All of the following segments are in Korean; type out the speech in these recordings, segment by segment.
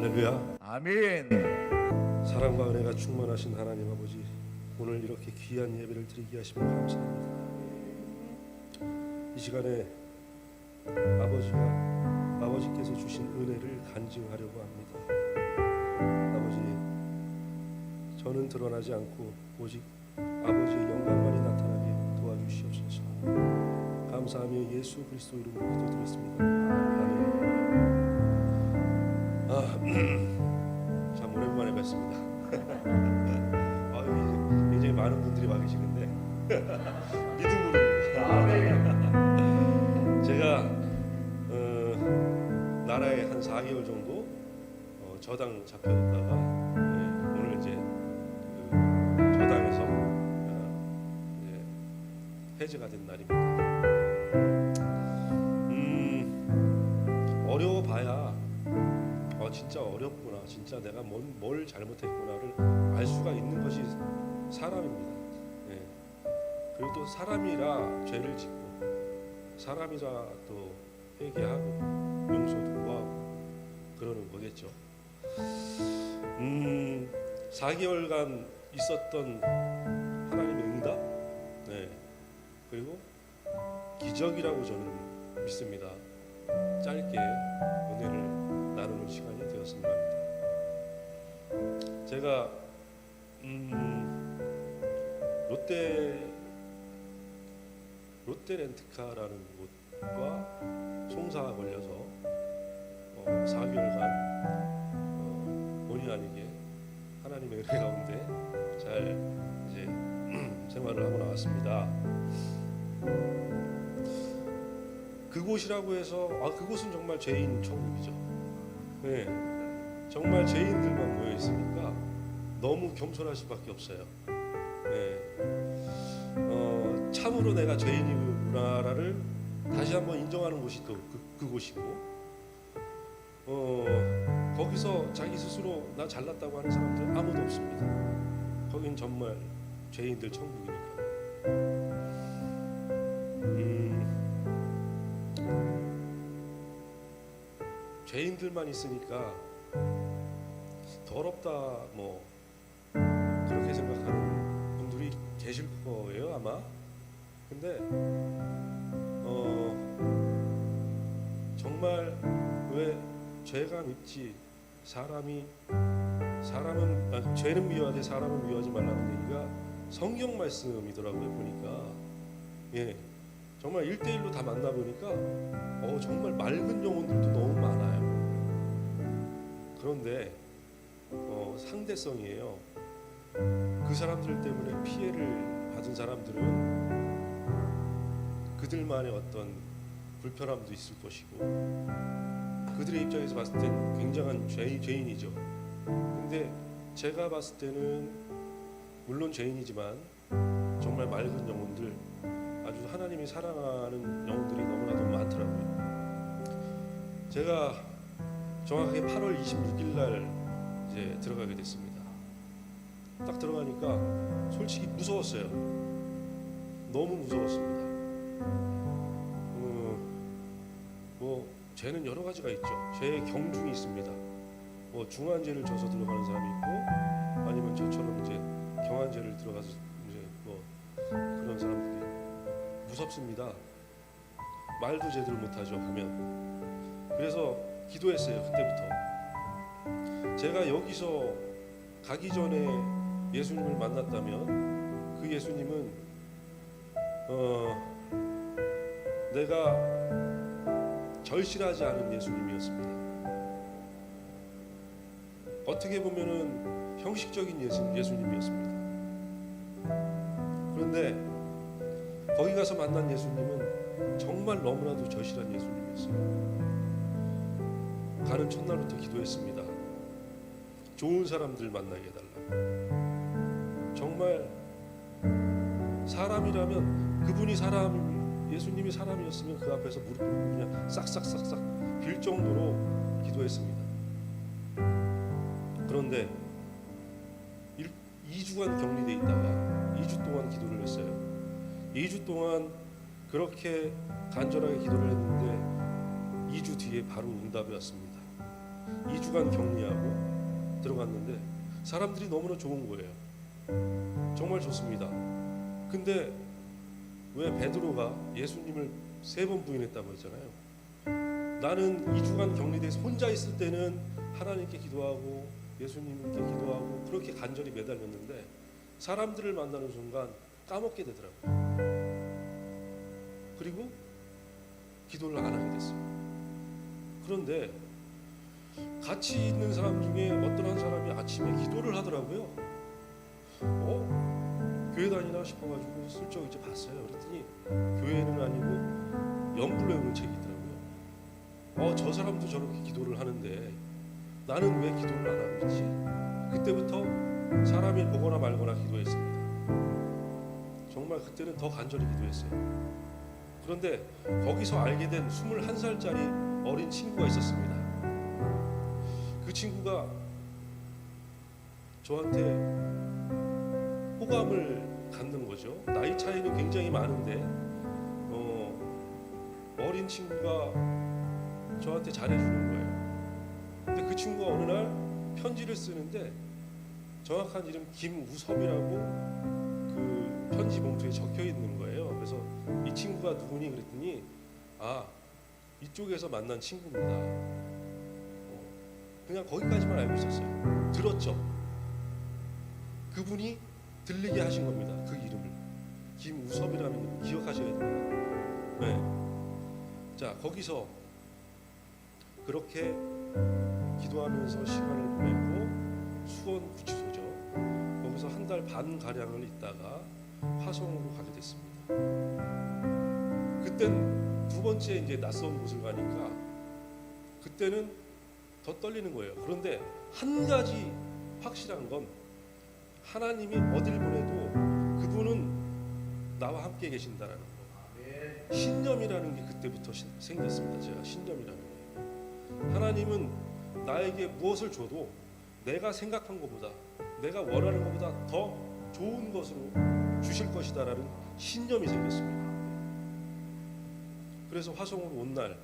할렐루야. 아멘. 사랑과 은혜가 충만하신 하나님 아버지, 오늘 이렇게 귀한 예배를 드리게 하시며 감사합니다. 이 시간에 아버지께서 주신 은혜를 간증하려고 합니다. 아버지, 저는 드러나지 않고 오직 아버지의 영광만이 나타나게 도와주시옵소서. 감사하며 예수 그리스도 이름으로 기도드렸습니다. 아멘. 참 오랜만에 뵙습니다. 굉장히 많은 분들이 와 계시는데 믿음으로 제가 나라에 한 4개월 정도 저당 잡혀있다가 오늘 이제 저당에서 해제가 된 날입니다. 어려워봐야 진짜 어렵구나, 진짜 내가 뭘 잘못했구나를 알 수가 있는 것이 사람입니다. 그리고 또 사람이라 죄를 짓고 사람이라 또 회개하고 용서도 구하고 그러는 거겠죠. 4개월간 있었던 하나님의 응답, 그리고 기적이라고 저는 믿습니다. 짧게 은혜를 나누는 시간이 되었습니다. 제가 롯데렌트카라는 곳과 송사가 걸려서 4개월간 본의 아니게 하나님의 은혜 가운데 잘 이제 생활을 하고 나왔습니다. 그곳이라고 해서 그곳은 정말 죄인 천국이죠. 정말 죄인들만 모여 있으니까 너무 겸손할 수밖에 없어요. 참으로 내가 죄인이구나를 다시 한번 인정하는 곳이 또 그곳이고, 거기서 자기 스스로 나 잘났다고 하는 사람들 아무도 없습니다. 거긴 정말 죄인들 천국이니까. 죄인들만 있으니까 더럽다 뭐 그렇게 생각하는 분들이 계실 거예요 아마. 근데 정말 왜 죄가 밉지 사람은 죄는 미워하되 사람은 미워하지 말라는 얘기가 성경 말씀이더라고요. 보니까 정말 1대1로 다 만나보니까 정말 맑은 영혼들도 너무 많아요. 그런데 상대성이에요. 그 사람들 때문에 피해를 받은 사람들은 그들만의 어떤 불편함도 있을 것이고 그들의 입장에서 봤을 땐 굉장한 죄인이죠. 근데 제가 봤을 때는 물론 죄인이지만 정말 맑은 영혼들, 아주 하나님이 사랑하는 영혼들이 너무나도 많더라고요. 제가 정확하게 8월 26일 날 이제 들어가게 됐습니다. 딱 들어가니까 솔직히 무서웠어요. 너무 무서웠습니다. 뭐 죄는 여러 가지가 있죠. 죄의 경중이 있습니다. 뭐 중한 죄를 져서 들어가는 사람이 있고, 아니면 저처럼 이제 경한 죄를 들어가서 이제 뭐 그런 사람들이 무섭습니다. 말도 제대로 못하죠 하면. 그래서 기도했어요. 그때부터 제가 여기서 가기 전에 예수님을 만났다면 그 예수님은 내가 절실하지 않은 예수님이었습니다. 어떻게 보면은 형식적인 예수님이었습니다. 그런데 거기 가서 만난 예수님은 정말 너무나도 절실한 예수님이었어요. 가는 첫날부터 기도했습니다. 좋은 사람들 만나게 해달라고. 정말 사람이라면 그분이 예수님이 사람이었으면 그 앞에서 무릎 꿇고 그냥 싹싹싹싹 빌 정도로 기도했습니다. 그런데 2주간 격리돼 있다가 2주 동안 기도를 했어요. 2주 동안 그렇게 간절하게 기도를 했는데 2주 뒤에 바로 응답이 왔습니다. 2주간 격리하고 들어갔는데 사람들이 너무나 좋은 거예요. 정말 좋습니다. 근데 왜 베드로가 예수님을 3번 부인했다고 했잖아요. 나는 2주간 격리돼서 혼자 있을 때는 하나님께 기도하고 예수님께 기도하고 그렇게 간절히 매달렸는데 사람들을 만나는 순간 까먹게 되더라고요. 그리고 기도를 안 하게 됐어요. 그런데 같이 있는 사람 중에 어떤 한 사람이 아침에 기도를 하더라고요. 교회 다니나 싶어가지고 슬쩍 이제 봤어요. 그랬더니 교회는 아니고 연불 외우는 책이 있더라고요. 저 사람도 저렇게 기도를 하는데 나는 왜 기도를 안 하고 있지? 그때부터 사람이 보거나 말거나 기도했습니다. 정말 그때는 더 간절히 기도했어요. 그런데 거기서 알게 된 21살짜리 어린 친구가 있었습니다. 그 친구가 저한테 호감을 갖는 거죠. 나이 차이는 굉장히 많은데 어린 친구가 저한테 잘해주는 거예요. 근데 그 친구가 어느 날 편지를 쓰는데 정확한 이름 김우섭이라고 그 편지 봉투에 적혀 있는 거예요. 그래서 이 친구가 누구니 그랬더니 이쪽에서 만난 친구입니다. 그냥 거기까지만 알고 있었어요. 들었죠. 그분이 들리게 하신 겁니다. 그 이름을 김우섭이라는 이름 기억하셔야 됩니다. 네. 자, 거기서 그렇게 기도하면서 시간을 보냈고 수원 구치소죠. 거기서 한 달 반 가량을 있다가 화성으로 가게 됐습니다. 그땐 두 번째 이제 낯선 곳을 가니까 그때는 더 떨리는 거예요. 그런데 한 가지 확실한 건 하나님이 어딜 보내도 그분은 나와 함께 계신다라는 거. 신념이라는 게 그때부터 생겼습니다. 제가 신념이라는 게. 하나님은 나에게 무엇을 줘도 내가 생각한 것보다 내가 원하는 것보다 더 좋은 것으로 주실 것이다라는 신념이 생겼습니다. 그래서 화성으로 온 날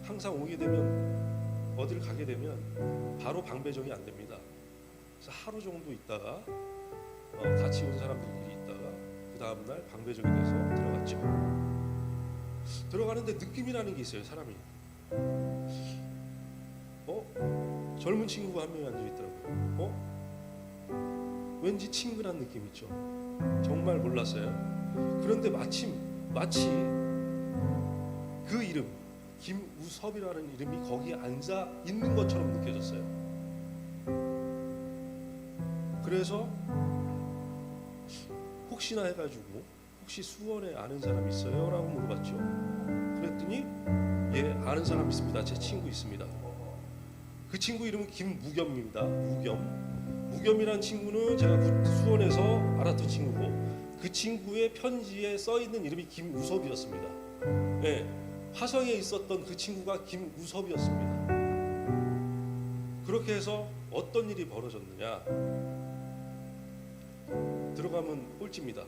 항상 오게 되면 어딜 가게 되면 바로 방배정이 안 됩니다. 그래서 하루 정도 있다가 같이 온 사람들끼리 있다가 그 다음날 방배정이 돼서 들어갔죠. 들어가는데 느낌이라는 게 있어요. 사람이 젊은 친구가 한 명이 앉아있더라고요. 왠지 친근한 느낌 있죠. 정말 몰랐어요. 그런데 마치 그 이름 김우섭이라는 이름이 거기에 앉아 있는 것처럼 느껴졌어요. 그래서 혹시나 해가지고 혹시 수원에 아는 사람 있어요? 라고 물어봤죠. 그랬더니 예, 아는 사람 있습니다. 제 친구 있습니다. 그 친구 이름은 김무겸입니다. 무겸이라는 친구는 제가 수원에서 알았던 친구고 그 친구의 편지에 써있는 이름이 김우섭이었습니다. 예, 화성에 있었던 그 친구가 김우섭이었습니다. 그렇게 해서 어떤 일이 벌어졌느냐, 들어가면 꼴찌입니다.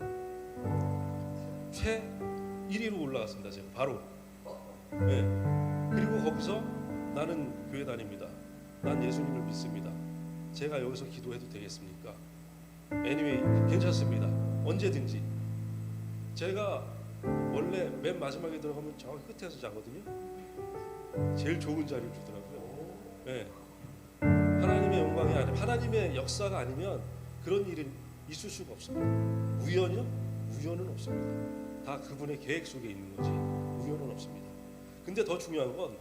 최 1위로 올라갔습니다. 제가 바로. 예, 그리고 거기서 나는 교회 다닙니다. 난 예수님을 믿습니다. 제가 여기서 기도해도 되겠습니까? anyway, 괜찮습니다. 언제든지. 제가 원래 맨 마지막에 들어가면 저 끝에서 자거든요. 제일 좋은 자리를 주더라고요. 네. 하나님의 영광이 아니면 하나님의 역사가 아니면 그런 일은 있을 수가 없습니다. 우연이요? 우연은 없습니다. 다 그분의 계획 속에 있는 거지 우연은 없습니다. 근데 더 중요한 건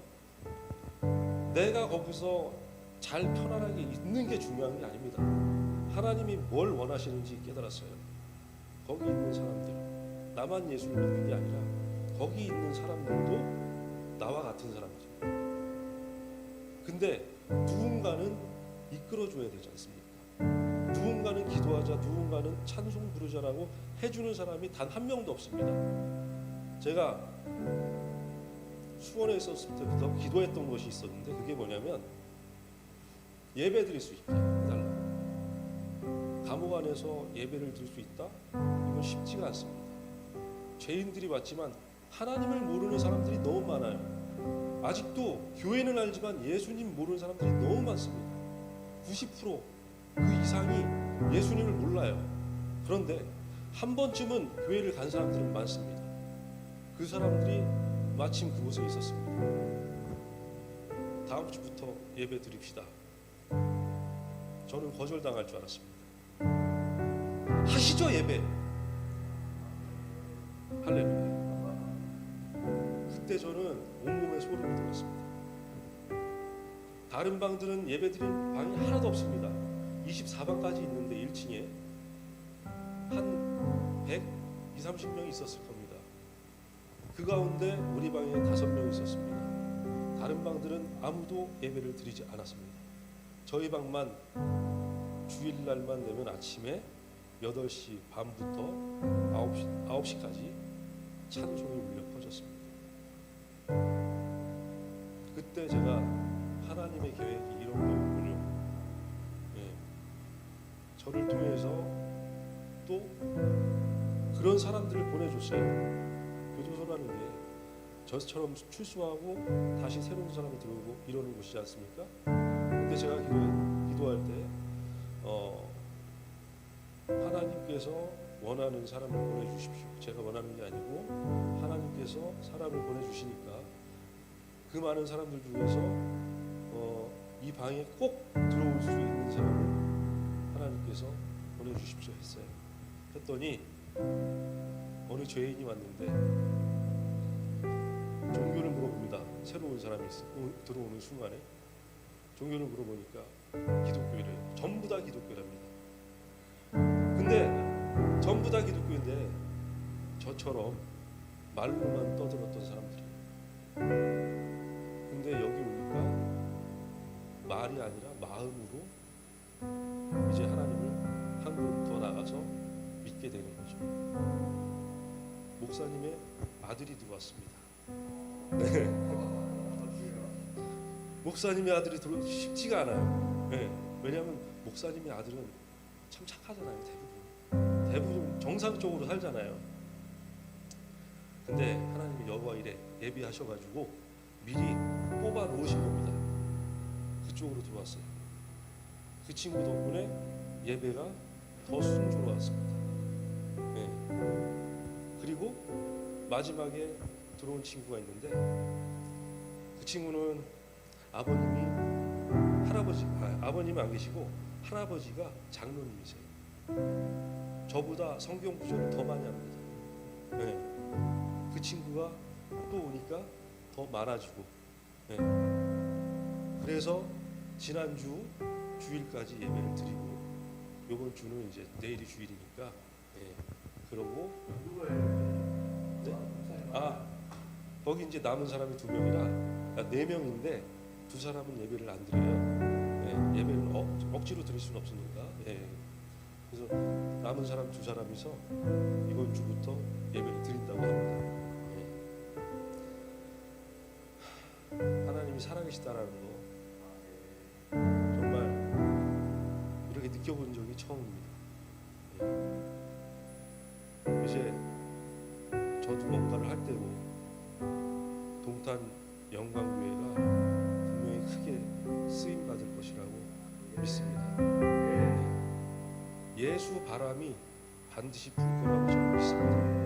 내가 거기서 잘 편안하게 있는 게 중요한 게 아닙니다. 하나님이 뭘 원하시는지 깨달았어요. 거기 있는 사람들, 나만 예수를 믿는 게 아니라 거기 있는 사람들도 나와 같은 사람이죠. 근데 누군가는 이끌어줘야 되지 않습니까? 누군가는 기도하자, 누군가는 찬송 부르자라고 해주는 사람이 단 한 명도 없습니다. 제가 수원에 있었을 때부터 기도했던 것이 있었는데 그게 뭐냐면 예배 드릴 수 있다 해달라. 감옥 안에서 예배를 드릴 수 있다? 이건 쉽지가 않습니다. 죄인들이 왔지만 하나님을 모르는 사람들이 너무 많아요. 아직도 교회는 알지만 예수님 모르는 사람들이 너무 많습니다. 90%그 이상이 예수님을 몰라요. 그런데 한 번쯤은 교회를 간 사람들은 많습니다. 그 사람들이 마침 그곳에 있었습니다. 다음 주부터 예배 드립시다. 저는 거절당할 줄 알았습니다. 하시죠 예배. 할렐루야. 그때 저는 온몸에 소름이 돋았습니다. 다른 방들은 예배 드리는 방이 하나도 없습니다. 24방까지 있는데 1층에 한 120, 30명이 있었을 겁니다. 그 가운데 우리 방에 5명 있었습니다. 다른 방들은 아무도 예배를 드리지 않았습니다. 저희 방만 주일날만 되면 아침에 8시 반부터 9시까지 찬송이 울려 퍼졌습니다. 그때 제가 하나님의 계획이 이런 거였군요. 예. 저를 통해서 또 그런 사람들을 보내줬어요. 교도소라는 게 저처럼 출소하고 다시 새로운 사람이 들어오고 이러는 곳이지 않습니까? 근데 제가 기도할 때 하나님께서 원하는 사람을 보내주십시오. 제가 원하는 게 아니고 하나님께서 사람을 보내주시니까 그 많은 사람들 중에서 이 방에 꼭 들어올 수 있는 사람을 하나님께서 보내주십시오 했어요. 했더니 어느 죄인이 왔는데 종교를 물어봅니다. 새로운 사람이 들어오는 순간에 종교를 물어보니까 기독교래요. 전부 다 기독교랍니다. 근데 전부 다 기독교인데 저처럼 말로만 떠들었던 사람들이에요. 근데 여기 오니까 말이 아니라 마음으로 이제 하나님을 한 걸음 더 나가서 믿게 되는 거죠. 목사님의 아들이 들어왔습니다. 네. 목사님의 아들이 쉽지가 않아요. 네. 왜냐하면 목사님의 아들은 참 착하잖아요. 대부분 정상적으로 살잖아요. 근데 하나님이 여호와 일에 예비하셔가지고 미리 뽑아 놓으신 겁니다. 그쪽으로 들어왔어요. 그 친구 덕분에 예배가 더 순조로웠습니다. 네. 그리고 마지막에 들어온 친구가 있는데 그 친구는 아버님이 안 계시고 할아버지가 장로님이세요. 저보다 성경 구절을 더 많이 합니다. 네. 그 친구가 또 오니까 더 많아지고, 네. 그래서 지난주 주일까지 예배를 드리고 이번 주는 이제 내일이 주일이니까, 네. 그러고 네? 거기 이제 남은 사람이 2명이라 4명인데 2사람은 예배를 안 드려요. 네. 예배는 억지로 드릴 수는 없으니까. 네. 그래서 남은 사람 2사람이서 이번 주부터 예배를 드린다고 합니다. 네. 하나님이 살아계시다라는 거 정말 이렇게 느껴본 적이 처음입니다. 네. 이제 저도 뭔가를 할 때고 동탄 영광교회가 분명히 크게 쓰임 받을 것이라고 믿습니다. 네. 예수 바람이 반드시 불 거라고 저는 믿습니다.